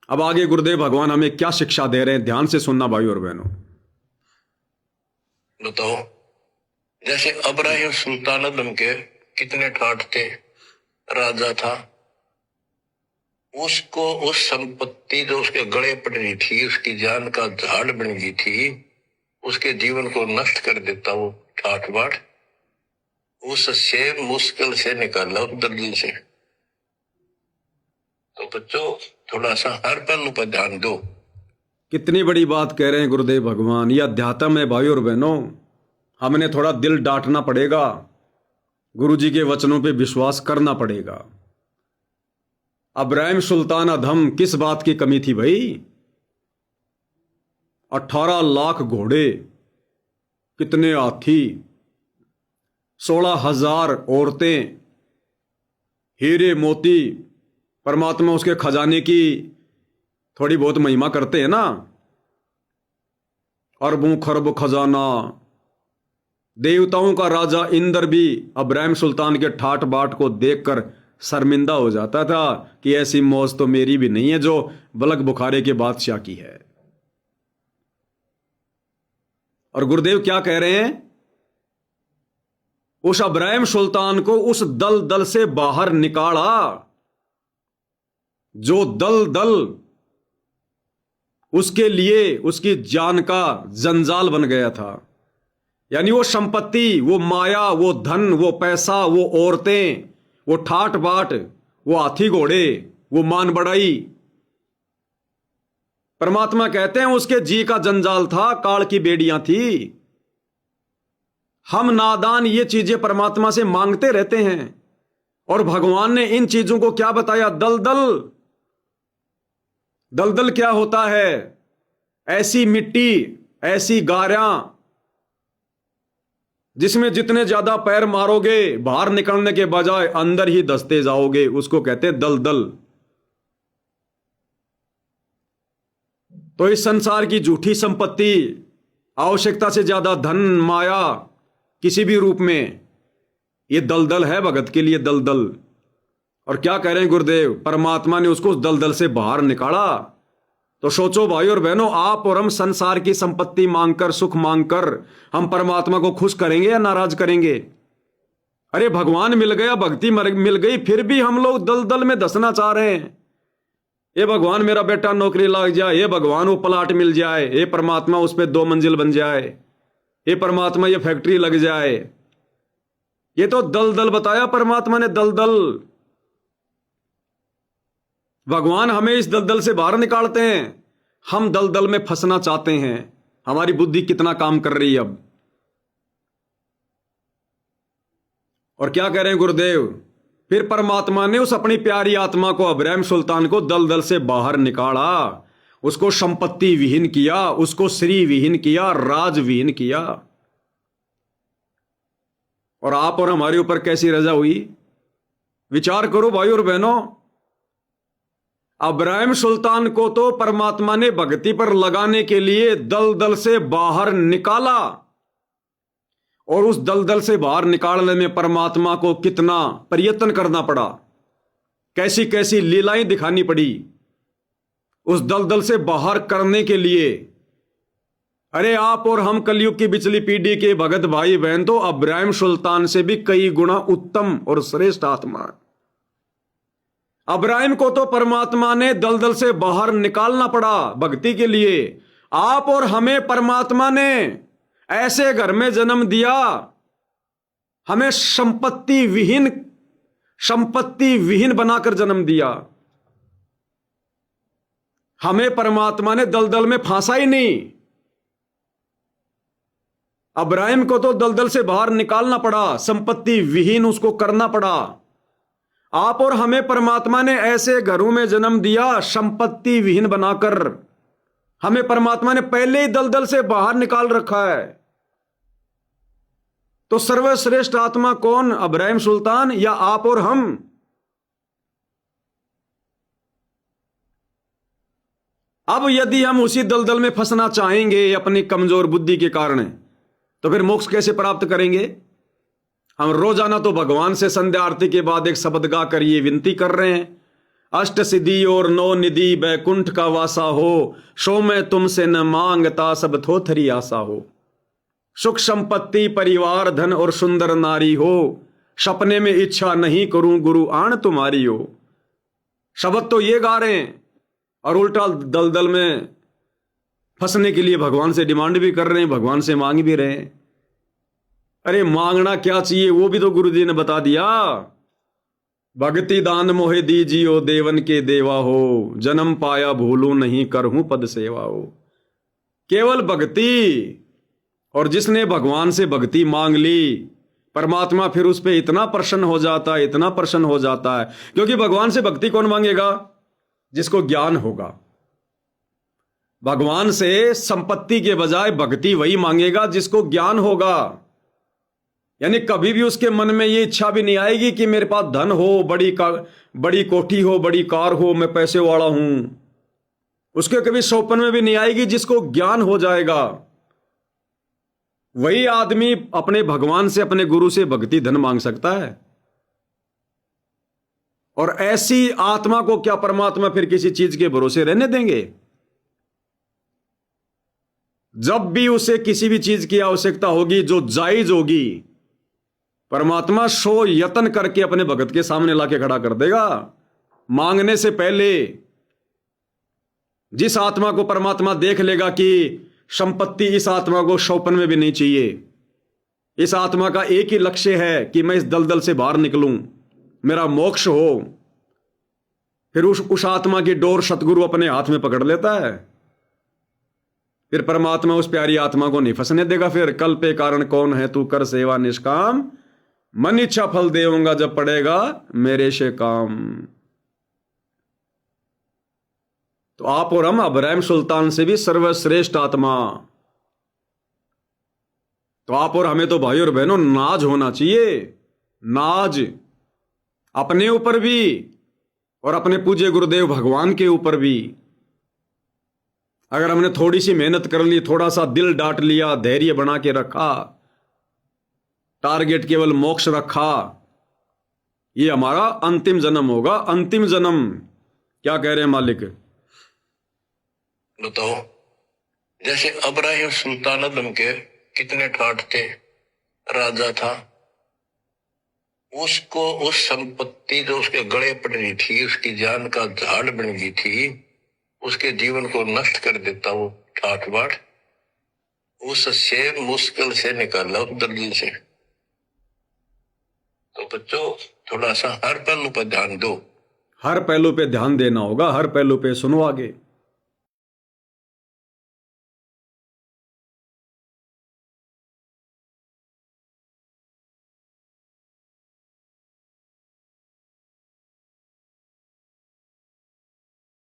अब आगे गुरुदेव भगवान हमें क्या शिक्षा दे रहे हैं, ध्यान से सुनना भाई और बहनों। बताओ, जैसे अब्राहिम सुल्तानदम के कितने ठाठ थे, राजा था, उसको उस संपत्ति जो उसके गले पड़ रही थी, उसकी जान का झाड़ बन गई थी, उसके जीवन को नष्ट कर देता वो ठाठ बाट, उससे मुश्किल से निकाला उस दलदल से। तो बच्चों थोड़ा सा हर पहलू पर ध्यान दो। कितनी बड़ी बात कह रहे हैं गुरुदेव भगवान। यह अध्यात्म है भाई और बहनों। हमने थोड़ा दिल डांटना पड़ेगा, गुरु जी के वचनों पे विश्वास करना पड़ेगा। अब्राहिम सुल्तान अधम, किस बात की कमी थी भाई? 18 लाख घोड़े, कितने हाथी, 16,000 औरतें, हीरे मोती। परमात्मा उसके खजाने की थोड़ी बहुत महिमा करते हैं ना। अरबों खरब खजाना। देवताओं का राजा इंद्र भी अब्राहिम सुल्तान के ठाट बाट को देखकर शर्मिंदा हो जाता था कि ऐसी मौज तो मेरी भी नहीं है जो बलक बुखारे के बादशाह की है। और गुरुदेव क्या कह रहे हैं? उस अब्राहिम सुल्तान को उस दलदल से बाहर निकाला जो दलदल उसके लिए उसकी जान का जंजाल बन गया था। यानी वो संपत्ति, वो माया, वो धन, वो पैसा, वो औरतें, वो ठाट बाट, वो हाथी घोड़े, वो मान बढ़ाई, परमात्मा कहते हैं उसके जी का जंजाल था, काल की बेड़ियां थी। हम नादान ये चीजें परमात्मा से मांगते रहते हैं और भगवान ने इन चीजों को क्या बताया? दलदल। दलदल क्या होता है? ऐसी मिट्टी, ऐसी गारियां जिसमें जितने ज्यादा पैर मारोगे बाहर निकलने के बजाय अंदर ही धंसते जाओगे, उसको कहते हैं दलदल। तो इस संसार की झूठी संपत्ति, आवश्यकता से ज्यादा धन, माया किसी भी रूप में, ये दलदल है भगत के लिए, दलदल। और क्या कह रहे हैं गुरुदेव? परमात्मा ने उसको उस दलदल से बाहर निकाला। तो सोचो भाई और बहनों, आप और हम संसार की संपत्ति मांगकर, सुख मांगकर हम परमात्मा को खुश करेंगे या नाराज करेंगे? अरे भगवान मिल गया, भक्ति मिल गई, फिर भी हम लोग दलदल में धंसना चाह रहे हैं। ये भगवान मेरा बेटा नौकरी लग जाए, ये भगवान वो प्लाट मिल जाए, ये परमात्मा उस पर 2 मंजिल बन जाए, ये परमात्मा ये फैक्ट्री लग जाए। ये तो दलदल बताया परमात्मा ने, दलदल। भगवान हमें इस दलदल से बाहर निकालते हैं। हम दलदल में फंसना चाहते हैं। हमारी बुद्धि कितना काम कर रही है अब। और क्या कह रहे हैं गुरुदेव? फिर परमात्मा ने उस अपनी प्यारी आत्मा को, अब्राहिम सुल्तान को, दलदल से बाहर निकाला, उसको संपत्ति विहीन किया, उसको श्री विहीन किया, राज विहीन किया। और आप और हमारे ऊपर कैसी रजा हुई? विचार करो भाई और बहनों। अब्राहिम सुल्तान को तो परमात्मा ने भक्ति पर लगाने के लिए दलदल से बाहर निकाला, और उस दलदल से बाहर निकालने में परमात्मा को कितना प्रयत्न करना पड़ा, कैसी कैसी लीलाएं दिखानी पड़ी उस दलदल से बाहर करने के लिए। अरे आप और हम कलयुग की बिचली पीढ़ी के भगत भाई बहन तो अब्राहिम सुल्तान से भी कई गुना उत्तम और श्रेष्ठ आत्मा। अब्राहिम को तो परमात्मा ने दलदल से बाहर निकालना पड़ा भक्ति के लिए। आप और हमें परमात्मा ने ऐसे घर में जन्म दिया, हमें संपत्ति विहीन बनाकर जन्म दिया। हमें परमात्मा ने दलदल में फांसा ही नहीं। अब्राहिम को तो दलदल से बाहर निकालना पड़ा, संपत्ति विहीन उसको करना पड़ा। आप और हमें परमात्मा ने ऐसे घरों में जन्म दिया, संपत्ति विहीन बनाकर। हमें परमात्मा ने पहले ही दलदल से बाहर निकाल रखा है। तो सर्वश्रेष्ठ आत्मा कौन? अब्राहिम सुल्तान या आप और हम? अब यदि हम उसी दलदल में फंसना चाहेंगे अपनी कमजोर बुद्धि के कारण, तो फिर मोक्ष कैसे प्राप्त करेंगे? हम रोजाना तो भगवान से संध्या आरती के बाद एक शब्द गा कर ये विनती कर रहे हैं, अष्ट सिद्धि और नौ निधि बैकुंठ का वासा हो, सो मैं तुमसे न मांगता सब थोथरी आशा हो। सुख संपत्ति परिवार धन और सुंदर नारी हो, सपने में इच्छा नहीं करूं गुरु आण तुम्हारी हो। शब्द तो ये गा रहे हैं और उल्टा दलदल में फंसने के लिए भगवान से डिमांड भी कर रहे हैं, भगवान से मांग भी रहे हैं। अरे मांगना क्या चाहिए वो भी तो गुरु जी ने बता दिया। भक्ति दान मोहे दीजियो देवन के देवा हो, जन्म पाया भूलू नहीं करहूं पद सेवा हो। केवल भक्ति, और जिसने भगवान से भक्ति मांग ली परमात्मा फिर उस पर इतना प्रसन्न हो जाता है, इतना प्रसन्न हो जाता है। क्योंकि भगवान से भक्ति कौन मांगेगा? जिसको ज्ञान होगा। भगवान से संपत्ति के बजाय भक्ति वही मांगेगा जिसको ज्ञान होगा। यानी कभी भी उसके मन में ये इच्छा भी नहीं आएगी कि मेरे पास धन हो, बड़ी कोठी हो, बड़ी कार हो, मैं पैसे वाला हूं। उसके कभी सौपन में भी नहीं आएगी। जिसको ज्ञान हो जाएगा वही आदमी अपने भगवान से, अपने गुरु से भक्ति धन मांग सकता है। और ऐसी आत्मा को क्या परमात्मा फिर किसी चीज के भरोसे रहने देंगे? जब भी उसे किसी भी चीज की आवश्यकता होगी जो जायज होगी, परमात्मा सो यत्न करके अपने भगत के सामने लाके खड़ा कर देगा। मांगने से पहले जिस आत्मा को परमात्मा देख लेगा कि संपत्ति इस आत्मा को सौपन में भी नहीं चाहिए, इस आत्मा का एक ही लक्ष्य है कि मैं इस दलदल से बाहर निकलूं, मेरा मोक्ष हो, फिर उस आत्मा की डोर सतगुरु अपने हाथ में पकड़ लेता है। फिर परमात्मा उस प्यारी आत्मा को नहीं फंसने देगा। फिर कल पे कारण कौन है तू कर सेवा निष्काम, मन इच्छा फल देऊंगा जब पड़ेगा मेरे से काम। तो आप और हम अब्राहिम सुल्तान से भी सर्वश्रेष्ठ आत्मा। तो आप और हमें तो भाई और बहनों नाज होना चाहिए, नाज अपने ऊपर भी और अपने पूज्य गुरुदेव भगवान के ऊपर भी। अगर हमने थोड़ी सी मेहनत कर ली, थोड़ा सा दिल डांट लिया, धैर्य बना के रखा, टारगेट केवल मोक्ष रखा, ये हमारा अंतिम जन्म होगा। अंतिम जन्म क्या कह रहे हैं मालिक? बताओ, जैसे अब्राहिम सुल्तानदम के कितने ठाट थे, राजा था, उसको उस संपत्ति जो उसके गले पड़ रही थी, उसकी जान का झाड़ बन गई थी, उसके जीवन को नष्ट कर देता वो ठाठ बाट, उससे मुश्किल से निकाला उस दलदल से। तो बच्चों थोड़ा सा हर पहलू पर ध्यान दो। हर पहलू पे ध्यान देना होगा, हर पहलू पे सुनो आगे।